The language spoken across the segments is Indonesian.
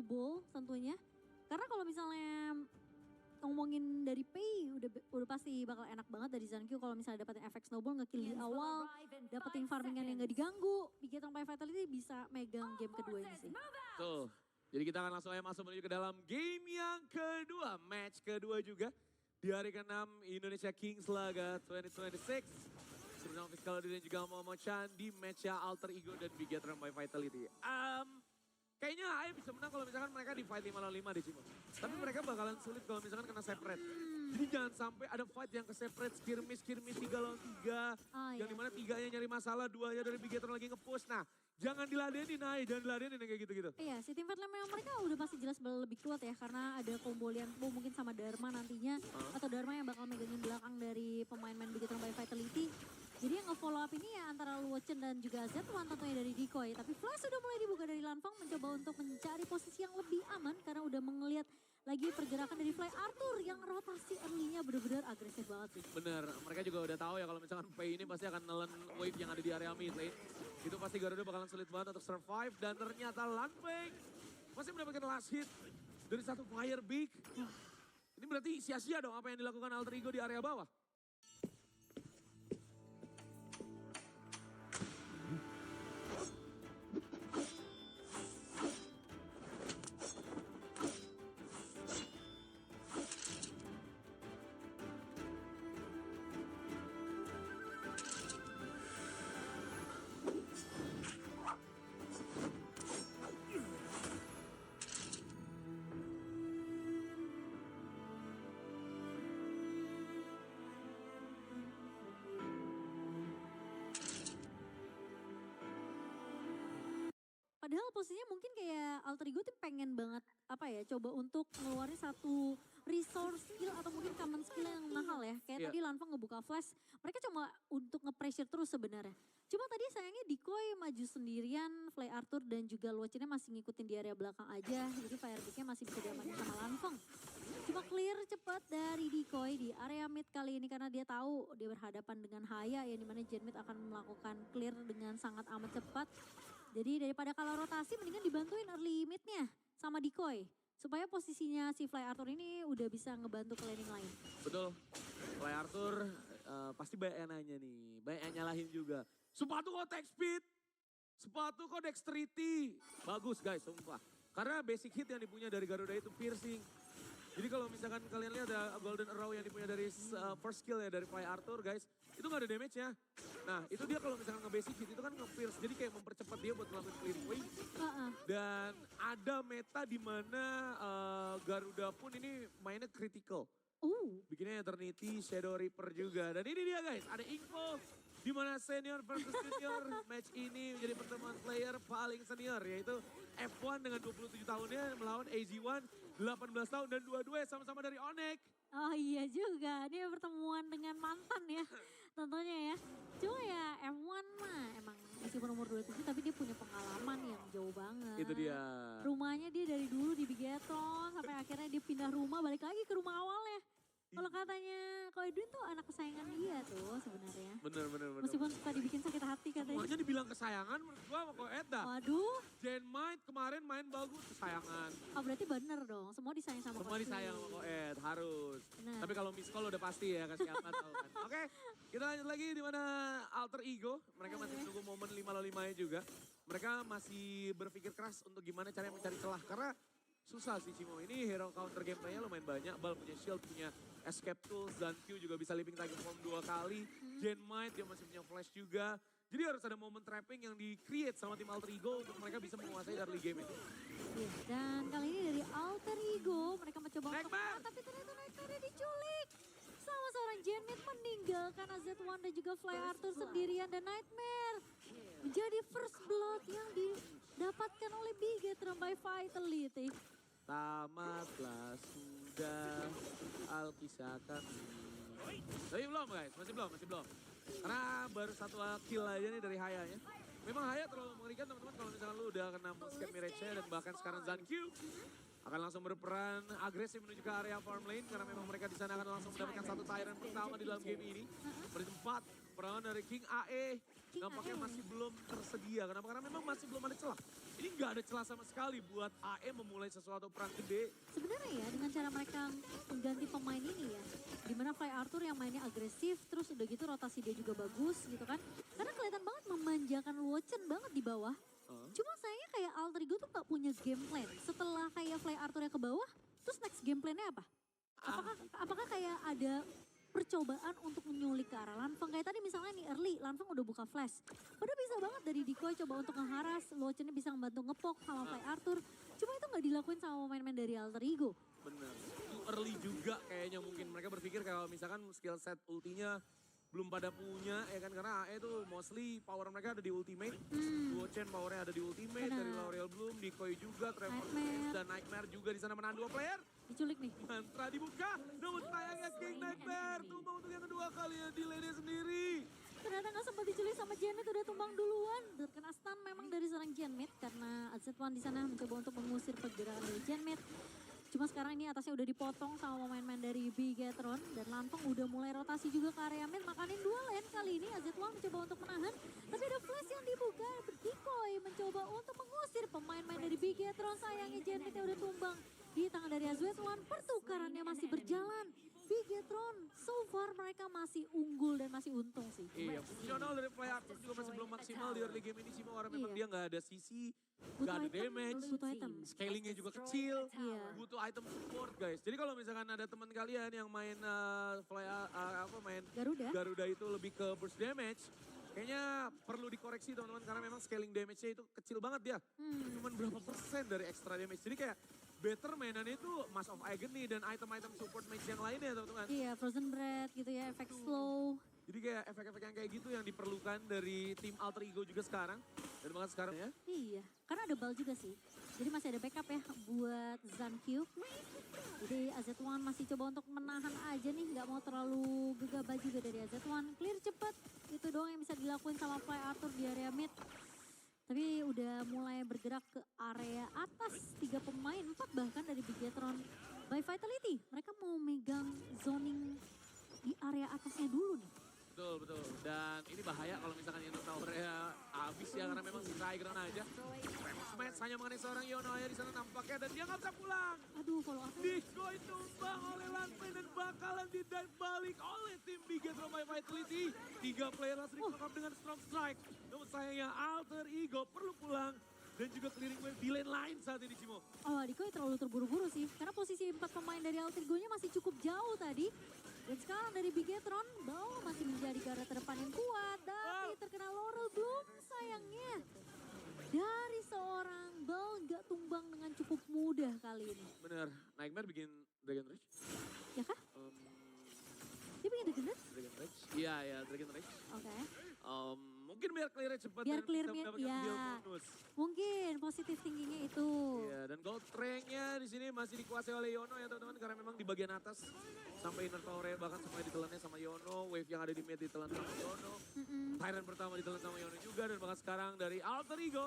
Snowball tentunya. Karena kalau misalnya ngomongin dari pay udah pasti bakal enak banget dari Zankyu kalau misalnya dapetin efek Snowball nge-kill di awal, dapetin farmingan yang gak diganggu, Bigetron by Vitality bisa megang game kedua ini sih. Tuh, jadi kita akan langsung aja masuk menuju ke dalam game yang kedua, match kedua juga. Di hari ke-6 Indonesia Kings Laga 2026. Bersama Fiskalodi dan juga Momo Chan di match Alter Ego dan Bigetron by Vitality. Kayaknya Ae bisa menang kalau misalkan mereka di fight 5 lawan 5 di Cimo. Tapi mereka bakalan sulit kalau misalkan kena separate. Jadi jangan sampai ada fight yang ke separate, skirmish 3 lawan 3. Yang dimana 3-nya nyari masalah, 2-nya dari Bigetron lagi nge-push. Nah, jangan diladenin Ae, jangan diladenin kayak gitu-gitu. Iya, si tim Fatlam memang mereka udah pasti jelas lebih kuat ya. Karena ada combo Lianpo mungkin sama Dharma nantinya. Atau Dharma yang bakal megangin belakang dari pemain-pemain Bigetron by Vitality. Jadi yang nge-follow up ini ya antara Luochen dan juga Z1 tentunya dari Decoy. Tapi Flash sudah mulai dibuka dari Lanfang mencoba untuk mencari posisi yang lebih aman. Karena udah melihat lagi pergerakan dari Fly Arthur yang rotasi early-nya benar-benar agresif banget sih. Bener, mereka juga udah tahu ya kalau misalkan Pay ini pasti akan nelen wave yang ada di area mid lane. Itu pasti Garuda bakalan sulit banget untuk survive. Dan ternyata Lanfeng masih mendapatkan last hit dari satu Fire Big. Ini berarti sia-sia dong apa yang dilakukan Alter Ego di area bawah. Padahal posisinya mungkin kayak Alter Ego tuh pengen banget apa ya coba untuk ngeluarin satu resource skill atau mungkin common skill yang mahal ya. Kayak tadi Lanfang ngebuka flash, mereka cuma untuk nge-pressure terus sebenarnya. Cuma tadi sayangnya Decoy maju sendirian, Fly Arthur dan juga Luochen masih ngikutin di area belakang aja. Jadi Firebeak-nya masih bisa diamanin sama Lanfang. Cuma clear cepat dari Decoy di area mid kali ini karena dia tahu dia berhadapan dengan Haya yang dimana Gen Mid akan melakukan clear dengan sangat amat cepat. Jadi daripada kalau rotasi mendingan dibantuin early mid-nya sama Decoy. Supaya posisinya si Fly Arthur ini udah bisa ngebantu ke laning lain. Betul, Fly Arthur pasti banyak yang nanya nih, banyak yang nyalahin juga. Sepatu kok attack speed, sepatu kok dexterity. Bagus guys, sumpah. Karena basic hit yang dipunya dari Garuda itu piercing. Jadi kalau misalkan kalian lihat ada Golden Arrow yang dipunya dari first skill ya dari Fly Arthur guys. Itu gak ada damage-nya. Nah itu dia kalau misalkan nge-basic hit itu kan nge-pierce. Jadi kayak mempercepat dia buat melakukan clearing wave. Dan ada meta di mana Garuda pun ini mainnya critical. Bikinnya Eternity, Shadow Reaper juga. Dan ini dia guys, ada info di mana senior versus junior match ini menjadi pertemuan player paling senior yaitu F1 dengan 27 tahunnya melawan AZ1 18 tahun dan dua-dua sama-sama dari Onyx. Oh iya juga, dia pertemuan dengan mantan ya tentunya ya. Cuma ya F1 mah emang meskipun umur 27 tapi dia punya pengalaman yang jauh banget. Itu dia. Rumahnya dia dari dulu di Bigetron sampai akhirnya dia pindah rumah balik lagi ke rumah awalnya. Kalau katanya Ko Edwin tuh anak kesayangan dia tuh sebenarnya. Bener. Meskipun suka dibikin sakit hati katanya. Semuanya dibilang kesayangan menurut gua sama Ko Eda. Waduh. Gen Might kemarin main bagus kesayangan. Oh berarti bener dong, semua disayang sama Ko Semua disayang sama Ko Ed, harus. Bener. Tapi kalau miss call udah pasti ya ke siapa tahu kan. Oke, kita lanjut lagi di mana Alter Ego. Mereka masih menunggu momen 5 lawan 5-nya juga. Mereka masih berpikir keras untuk gimana caranya mencari celah. Karena susah sih Cimo, ini hero counter gameplaynya lumayan banyak. Bal punya shield, punya escape tools, dan Q juga bisa living target form 2 kali. Gen Might dia masih punya flash juga. Jadi harus ada momen trapping yang di-create sama tim Alter Ego untuk mereka bisa menguasai early game itu. Iya, dan kali ini dari Alter Ego mereka mencoba untuk Nightmare! tapi ternyata Nightmare diculik. Sama seorang Gen Mid meninggalkan AZ1 dan juga Fly Arthur sendirian dan Nightmare. Menjadi first blood yang didapatkan oleh Bigetron by Vitality. Tamatlah sudah Alkisah kami. Tapi belum guys, masih belum. Karena baru satu kill aja nih dari Haya ya. Memang Haya terlalu mengerikan teman-teman kalau misalnya lu udah kena Moonskip Mirage dan bahkan sekarang Zankyu akan langsung berperan agresif menuju ke area farm lane karena memang mereka di sana akan langsung mendapatkan satu Tyrant pertama di dalam game ini. Bertempat peran dari King AE nampaknya masih belum tersedia. Kenapa? Karena memang masih belum ada celah ini nggak ada celah sama sekali buat AE memulai sesuatu perang gede. Sebenarnya ya dengan cara mereka mengganti pemain ini ya. Dimana Fly Arthur yang mainnya agresif, terus udah gitu rotasi dia juga bagus gitu kan. Karena kelihatan banget memanjakan Luochen banget di bawah. Cuma sayangnya kayak Alter Ego tuh gak punya game plan. Setelah kayak Fly Arthur yang ke bawah, terus next game plan-nya apa? Apakah kayak ada percobaan untuk menyulik ke arah Lanfeng? Kayak tadi misalnya nih early, Lanfeng udah buka flash. Padahal bisa banget dari Decoy coba untuk ngeharas, Luochen bisa membantu ngepok sama Fly Arthur. Cuma itu gak dilakuin sama pemain-pemain dari Alter Ego. Bener, itu early juga kayaknya mungkin. Mereka berpikir kalau misalkan skill set ultinya belum pada punya ya kan, karena AE tuh mostly power mereka ada di ultimate. Luochen powernya ada di ultimate, dari L'Oreal Bloom, Decoy juga, Trevor Nightmare. dan Nightmare juga di sana menahan 2 player. Diculik nih. Mantra dibuka, namun sayangnya King Nightmare tumbang untuk yang kedua kalinya di lane sendiri. Ternyata gak sempat diculik sama Janmit, udah tumbang duluan. Terkena stun memang dari seorang Janmit karena AZ1 di sana mencoba untuk mengusir pergerakan dari Janmit. Cuma sekarang ini atasnya udah dipotong sama pemain-pemain dari Bigetron dan Lanfeng udah mulai rotasi juga ke area mid, makanin 2 lane kali ini. AZ1 mencoba untuk menahan, tapi ada flash yang dibuka. Decoy mencoba untuk mengusir pemain-pemain dari Bigetron. Sayangnya Janmitnya udah tumbang di tangan dari AZ1. Pertukarannya masih berjalan. Bigetron so far mereka masih unggul dan masih untung sih. Iya, fungsional dari Fly Arthur juga masih belum maksimal di early game ini sih, karena memang dia nggak ada CC, nggak ada damage, butuh item. scalingnya juga kecil, Iya. butuh item support guys. Jadi kalau misalkan ada teman kalian yang main main Garuda itu lebih ke burst damage, kayaknya perlu dikoreksi teman-teman karena memang scaling damage-nya itu kecil banget dia. Cuman berapa persen dari extra damage. Jadi kayak better mainannya itu Mask of Agony dan item-item support mage yang lainnya teman-teman. Iya, Frozen Breath gitu ya, efek slow. Jadi kayak efek-efek yang kayak gitu yang diperlukan dari tim Alter Ego juga sekarang. Dan bahkan sekarang ya. Iya, karena ada bal juga sih. Jadi masih ada backup ya buat Zankyu. Jadi AZ1 masih coba untuk menahan aja nih, nggak mau terlalu gegabah juga dari AZ1. Clear cepet, itu doang yang bisa dilakuin sama Fly Arthur di area mid. Tapi udah mulai bergerak ke area atas, 3 pemain, 4 bahkan dari Bigetron. By Vitality, mereka mau megang zoning di area atasnya dulu nih. Betul. Dan ini bahaya kalau misalkan Yono Tower-nya habis ya karena memang sisa Igran aja. Smash hanya mengenai seorang Yono aja di sana nampaknya dan dia nggak bisa pulang. Aduh, follow up. Decoy tumbang oleh Lanfeng dan bakalan di-dive balik oleh tim Bigetron by Vitality. 3 player langsung ditangkap dengan Storm Strike. Namun sayangnya Alter Ego perlu pulang. Dan juga clearing wave di lane lain saat ini Cimo. Oh, Decoy terlalu terburu-buru sih. Karena posisi 4 pemain dari Alter Ego-nya masih cukup jauh tadi. Dan sekarang dari Bigetron, Bao masih menjadi garda terdepan yang kuat. Tapi terkena Laurel Bloom sayangnya. Dari seorang Bao nggak tumbang dengan cukup mudah kali ini. Bener, Nightmare bikin Dragon Rage. Ya kah? Dia bikin Dragon Rage? Dragon Rage? Iya, Dragon Rage. Oke. Mungkin biar clear-nya cepat Biar dan clear bisa mid, mendapatkan ya. heal bonus. Mungkin positif tingginya itu. Iya, dan gold rank-nya di sini masih dikuasai oleh Yono ya teman-teman karena memang di bagian atas sampai inner tower bahkan sampai ditelannya sama Yono, wave yang ada di mid ditelan sama Yono. Tyrant pertama ditelan sama Yono juga dan bahkan sekarang dari Alter Ego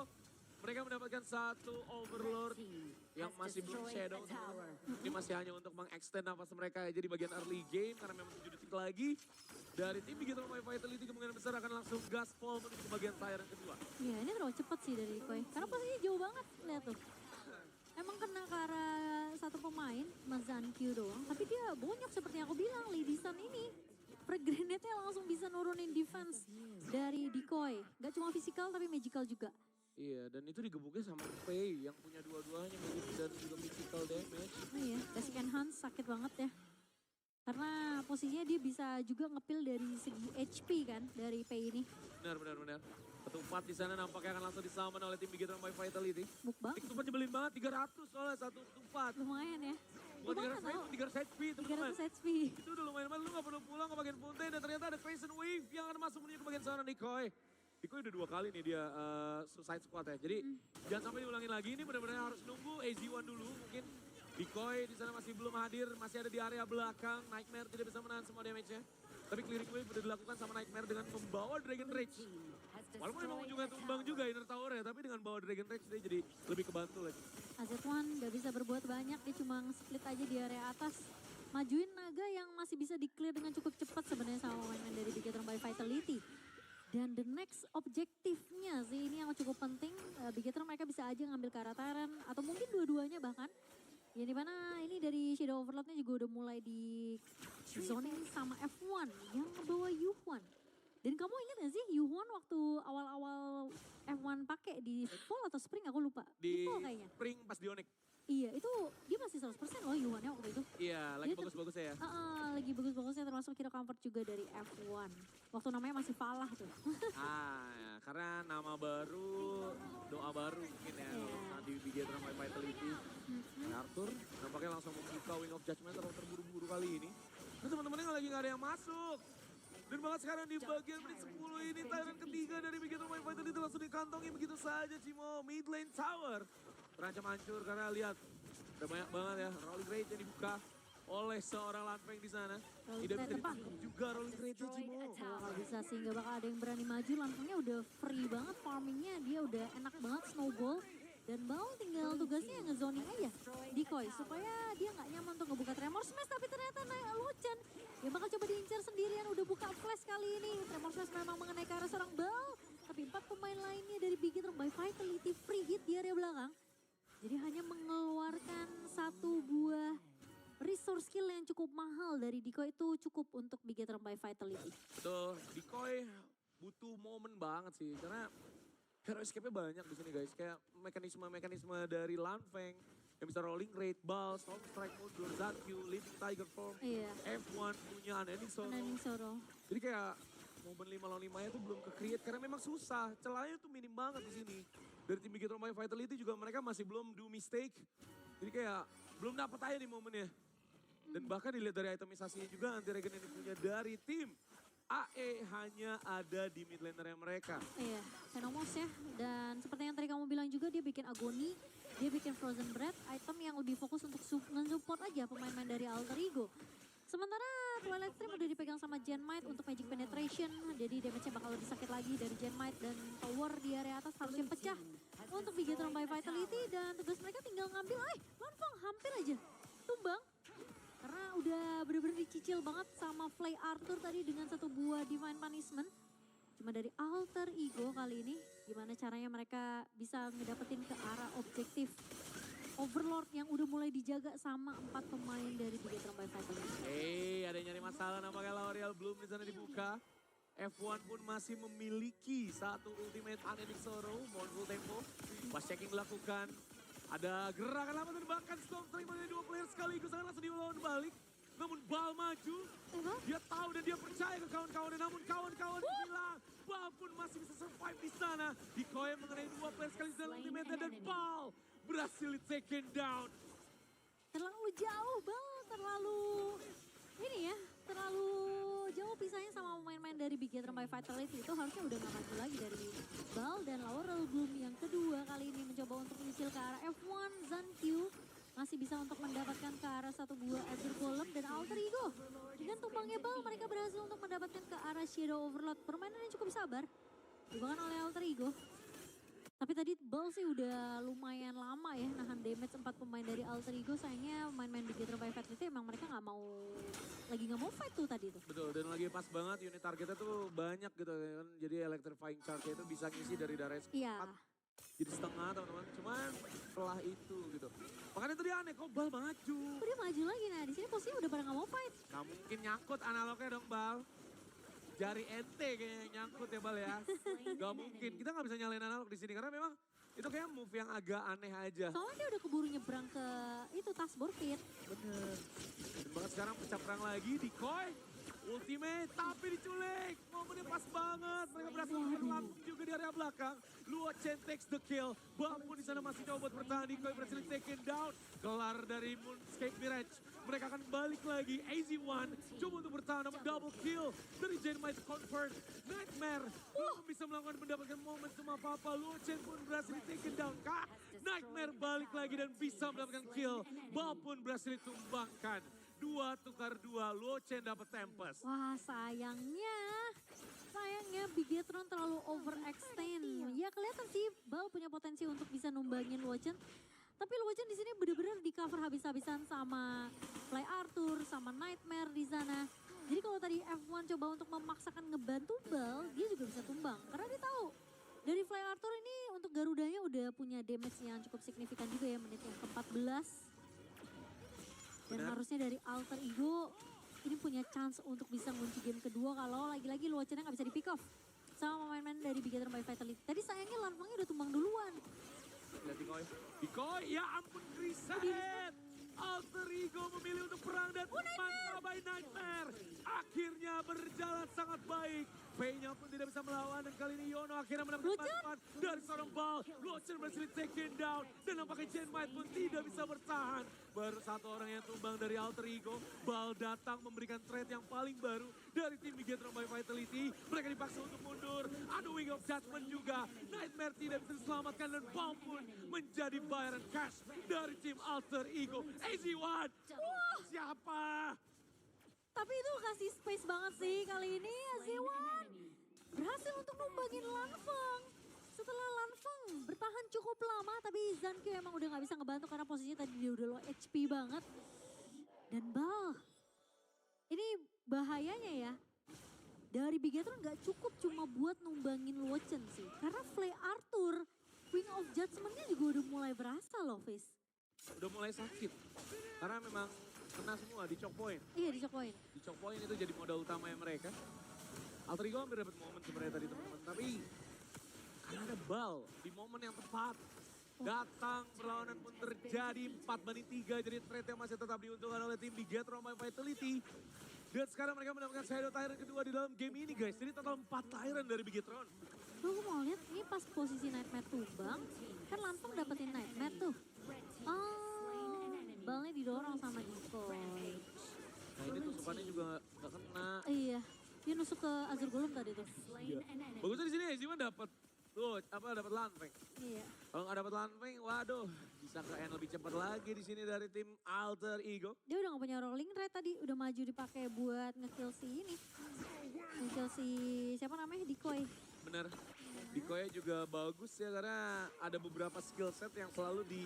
mereka mendapatkan satu Overlord yang masih belum Shadow. Ini masih hanya untuk mengextend nafas mereka aja di bagian early game karena memang 7 detik lagi. Dari tim Bigetron by Vitality kemungkinan besar akan langsung gaspol menuju ke bagian Tyrant kedua. Iya, ini terlalu cepat sih dari Decoy. Karena posisinya jauh banget, lihat tuh. Emang kena ke arah satu pemain, Mas Zankyu doang. Tapi dia bonyok seperti yang aku bilang, Lady Sun ini. Frag grenade-nya langsung bisa nurunin defense dari Decoy. Gak cuma physical tapi magical juga. Iya, dan itu digebuknya sama Faye yang punya dua-duanya magic dan juga physical damage. Oh iya, basic enhance sakit banget ya. Karena posisinya dia bisa juga ngepil dari segi HP kan, dari Faye ini. Benar. Ketupat di sana nampaknya akan langsung diselamatkan oleh tim Bigetron by Vitality. Mukbang. Ketupat nyebelin banget, 300 soalnya satu ketupat. Lumayan ya. Bukan Lumayan 300 tau. 300 HP teman-teman. 300 HP. Itu udah lumayan banget, lu gak perlu pulang ke bagian Fontaine dan ternyata ada Crescent Wave yang akan masuk menuju ke bagian sana Decoy. Decoy udah 2 kali nih dia suicide squad ya. Jadi jangan sampai diulangin lagi, ini benar-benar harus nunggu AZ1 dulu mungkin. Decoy di sana masih belum hadir, masih ada di area belakang. Nightmare tidak bisa menahan semua damage-nya. Tapi clearing wave sudah dilakukan sama Nightmare dengan membawa Dragon Rage. Walaupun memang ujungnya tumbang juga inner tower ya, tapi dengan bawa Dragon Rage dia jadi lebih kebantu lagi. AZ1 gak bisa berbuat banyak, dia cuma split aja di area atas. Majuin naga yang masih bisa di-clear dengan cukup cepat sebenarnya sama pemain dari Bigetron by Vitality. Dan the next objektifnya sih ini yang cukup penting, Bigetron mereka bisa aja Ya dimana ini dari Shadow Overlord-nya juga udah mulai di zoning sama F1 yang ngebawa Yuhwan. Dan kamu ingat gak sih Yuhwan waktu awal-awal F1 pakai di fall atau spring aku lupa. Di fall kayaknya. spring pas di Onyx. Iya itu dia masih 100% loh Yuhwannya waktu itu. Iya, lagi Dia bagus-bagusnya ya. lagi bagus-bagusnya termasuk hero comfort juga dari F1. Waktu namanya masih Falah tuh. Ya, karena nama baru, doa baru mungkin ya. Iya. Saat di Bigetron My Vitality. Arthur nampaknya langsung membuka Wing of Judgment terlalu terburu-buru kali ini. Terus teman-temannya lagi gak ada yang masuk. Dan banget sekarang di bagian menit 10 ini Tyrant ketiga dari Bigetron My Vitality langsung dikantongi begitu saja Cimo. Mid lane tower terancam hancur karena lihat udah banyak banget ya rolling rate yang dibuka oleh seorang Lanfeng di sana. Tidak bisa ditangkap juga rolling rate-nya Cimo. Gak bisa sih, gak bakal ada yang berani maju. Langsungnya udah free banget farmingnya, dia udah enak banget snowball. Dan Bal tinggal tugasnya ngezoning aja decoy supaya dia nggak nyaman untuk ngebuka Tremor Smash, tapi ternyata naik Luchan yang bakal coba diincar sendirian, udah buka flash kali ini. Tremor Smash memang mengenai ke arah seorang Bal, tapi 4 pemain lainnya dari Bigetron by Vitality free hit di area belakang. Jadi hanya mengeluarkan satu buah resource skill yang cukup mahal dari Decoy itu cukup untuk Bigetron by Vitality. Betul, Decoy butuh momen banget sih karena hero escape-nya banyak di sini guys. Kayak mekanisme dari Lanfeng yang bisa rolling rate, ball, storm strike mundur, Zankyu, living tiger form, Iya. F1 punya Unending Sorrow. Unending Sorrow. Jadi kayak momen 5 lawan 5 nya tuh belum ke-create karena memang susah. Celahnya tuh minim banget di sini. Dari tim Bigetron by Vitality juga mereka masih belum do mistake. Jadi kayak belum dapat aja nih momennya. Dan bahkan dilihat dari itemisasinya juga anti regen yang dipunya dari tim AE hanya ada di mid laner mereka. Iya, Xenomorph ya. Dan seperti yang tadi kamu bilang juga dia bikin Agony, dia bikin Frozen Breath, item yang lebih fokus untuk nge-support aja pemain-pemain dari Alter Ego. Sementara Twilight Stream udah dipegang sama Genmite untuk Magic Penetration, jadi damage-nya bakal lebih sakit lagi dari Genmite dan tower di area atas harusnya pecah untuk Bigetron by Vitality dan tugas mereka tinggal ngambil, Lanfeng hampir aja tumbang. Karena udah bener-bener dicicil banget sama Flay Arthur tadi dengan satu buah Divine Punishment. Cuma dari Alter Ego kali ini, gimana caranya mereka bisa ngedapetin ke arah objektif Overlord yang udah mulai dijaga sama 4 pemain dari Bigetron by Vitality. Ada yang nyari masalah nampaknya L'Oreal belum di sana dibuka. F1 pun masih memiliki satu ultimate Unending Sorrow, Mournful Tempo. Pas checking dilakukan, ada gerakan lama dan bahkan Storm Strike dari 2 player sekaligus akan langsung dilawan balik. Namun Bal maju, dia tahu dan dia percaya ke kawan-kawannya, namun kawan-kawan bilang Bal pun masih bisa survive di sana. Decoy mengenai 2 player sekaligus dan ultimate dan Bal berhasil di taken down. Terlalu jauh Bal, terlalu jauh pisahnya sama pemain-pemain dari Bigetron by Vitality. Itu harusnya udah gak maju lagi dari Bal dan Laurel Bloom yang kedua kali ini mencoba untuk misil ke arah F1. Zankyu masih bisa untuk mendapatkan ke arah satu buah Azure Golem dan Alter Ego. Dengan tumbangnya Bal mereka berhasil untuk mendapatkan ke arah Shadow Overlord. Permainan yang cukup sabar dibawakan oleh Alter Ego. Tapi tadi Bal sih udah lumayan lama ya nahan damage 4 pemain dari Alter Ego. Sayangnya main-main Bigetron by Vitality emang mereka nggak mau fight tuh tadi tuh. Betul, dan lagi pas banget unit targetnya tuh banyak gitu kan. Jadi electrifying charge itu bisa ngisi dari Darius 4. Iya. Jadi setengah teman-teman, cuman setelah itu gitu. Makanya tadi aneh kok Bal maju. Oh, dia maju lagi, nah di sini posisinya udah pada nggak mau fight. Gak mungkin nyangkut analognya dong Bal. Jari ente kayaknya yang nyangkut ya Bal ya. Gak mungkin, kita gak bisa nyalain analog di sini karena memang itu kayak move yang agak aneh aja. Soalnya dia udah keburu nyebrang ke itu Taskbar Pit. Bener. Dan bahkan sekarang pecah perang lagi, Decoy. Ultimate tapi diculik. Momennya pas banget. Mereka berhasil langsung juga di area belakang. Luo Chen takes the kill. Bal pun di sana masih coba buat bertahan. Decoy berhasil taken down. Kelar dari Moonscape Mirage. Mereka akan balik lagi. AZ1 coba untuk bertahan namun double kill dari Genmite convert. Nightmare belum bisa mendapatkan momen sama apa-apa. Luo Chen pun berhasil taken down. Nightmare balik lagi dan bisa mendapatkan kill. Bal pun berhasil ditumbangkan. 2 tukar 2, Luo Chen dapat Tempest. Wah sayangnya Bigetron terlalu overextend. Ya kelihatan sih Bal punya potensi untuk bisa numbangin Luo Chen. Tapi Luo Chen di sini benar-benar di cover habis-habisan sama Flay Arthur, sama Nightmare di sana. Jadi kalau tadi F1 coba untuk memaksakan ngebantu Bal, dia juga bisa tumbang. Karena dia tahu dari Flay Arthur ini untuk Garudanya udah punya damage yang cukup signifikan juga ya menit yang ke-14. Dan Benar. harusnya dari Alter Ego ini punya chance untuk bisa ngunci game kedua kalau lagi-lagi Luochen nggak bisa di pick off sama pemain-pemain dari Bigetron by Vitality. Tadi sayangnya Lanfangnya udah tumbang duluan. Lihat Dikoy. Dikoy, ya ampun reset. Alter Ego memilih untuk perang dan mantap by Nightmare. Akhirnya berjalan sangat baik. P-nya pun tidak bisa melawan dan kali ini Yono akhirnya mendapatkan Luochen. bantuan dari seorang Bal. Luochen berhasil taken down dan nampaknya Genmite pun tidak bisa bertahan. Baru satu orang yang tumbang dari Alter Ego. Bal datang memberikan trade yang paling baru dari tim Bigetron by Vitality. Mereka dipaksa untuk mundur. Ada Wing of Judgment juga. Nightmare tidak bisa diselamatkan dan Bal pun menjadi bayaran cash dari tim Alter Ego. AZ1, siapa? Tapi itu kasih space banget sih kali ini Azewan. Berhasil untuk numbangin Lanfang. Setelah Lanfang bertahan cukup lama tapi Zankyo emang udah gak bisa ngebantu karena posisinya tadi dia udah low HP banget. Dan Bal, ini bahayanya ya. Dari Bigetron gak cukup cuma buat numbangin Luochen sih. Karena Flay Arthur, Wing of Judgment-nya juga udah mulai berasa loh Fizz. Udah mulai sakit. Karena memang kena semua di choke point. Iya di choke point. Di choke point itu jadi modal utamanya mereka. Alter Ego hampir dapat momen sebenarnya tadi teman-teman. Tapi karena ada Bal di momen yang tepat. Datang perlawanan pun terjadi 4-3. Jadi trade yang masih tetap diuntungkan oleh tim Bigetron by Vitality. Dan sekarang mereka mendapatkan Shadow Tyrant kedua di dalam game ini guys. Jadi total 4 Tyrant dari Bigetron. Tuh aku mau lihat ini pas posisi Nightmare tumbang. Kan Lanfang dapetin Nightmare tuh. Oh, balnya didorong sama Dikoy. Nah ini tusukannya juga gak kena. Iya, dia nusuk ke Azur Golem tadi tuh. Iya. Bagusnya di sini Ezima dapat dapat Lanfeng. Iya. Kalau nggak dapat Lanfeng, waduh, bisa ke end lebih cepat lagi di sini dari tim Alter Ego. Dia udah gak punya rolling red tadi, udah maju dipakai buat ngekill si ini. Ngekill si siapa namanya Dikoy. Bener. Dikoy juga bagus ya karena ada beberapa skill set yang selalu di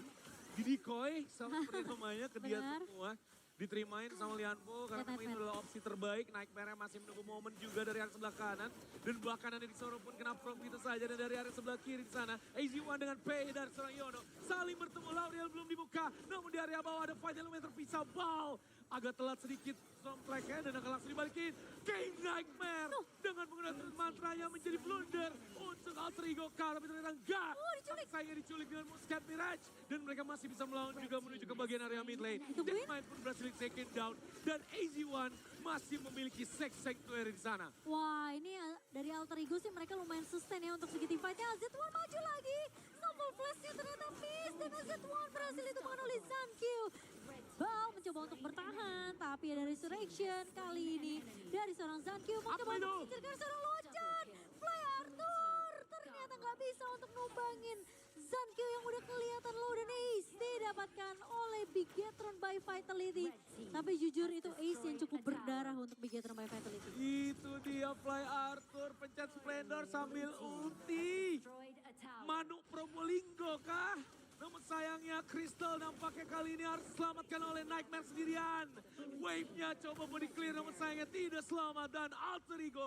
Dikoy sama seperti namanya ke dia Benar. semua. Diterimain sama Lianpo karena Lihat memang itu Nightmare. adalah opsi terbaik. Nightmare masih menunggu momen juga dari arah sebelah kanan. Dan bahkan ada Disoro pun kena prompt itu saja. Dan dari arah sebelah kiri di sana. AZ1 dengan P dari seorang Yono. Saling bertemu, Lauriel belum dibuka. Namun di area bawah ada fight yang lumayan terpisah. Bal agak telat sedikit sompleknya dan akan langsung dibalikin. King Nightmare dengan menggunakan mantranya menjadi blunder untuk Alter Ego K. Tapi ternyata enggak. Diculik. Sayangnya diculik dengan Muscat Mirage. Dan mereka masih bisa melawan juga menuju ke bagian area mid lane. Itu Queen? Deadmine pun berhasil taken down. Dan AZ1 masih memiliki Sex Sanctuary di sana. Wah ini dari Alter Ego sih mereka lumayan sustain ya untuk segitiga fightnya. AZ1 maju lagi. Stumble flashnya ternyata miss. Dan AZ1 berhasil ditemukan oleh Zankyo. Bal mencoba untuk bertahan. Tapi ada resurrection kali ini. Dari seorang Zankyo mencoba Apa itu? untuk menyingkirkan seorang Luochen. Flay Arthur ternyata nggak bisa untuk numbangin Zankyo yang udah kelihatan low dan ace didapatkan oleh Bigetron by Vitality. Tapi jujur itu ace yang cukup berdarah untuk Bigetron by Vitality. Itu dia Fly Arthur pencet Splendor sambil ulti. Manu Probolinggo kah? Namun sayangnya Crystal nampaknya kali ini harus diselamatkan oleh Nightmare sendirian. Wave-nya coba body clear namun sayangnya tidak selamat dan Alter Ego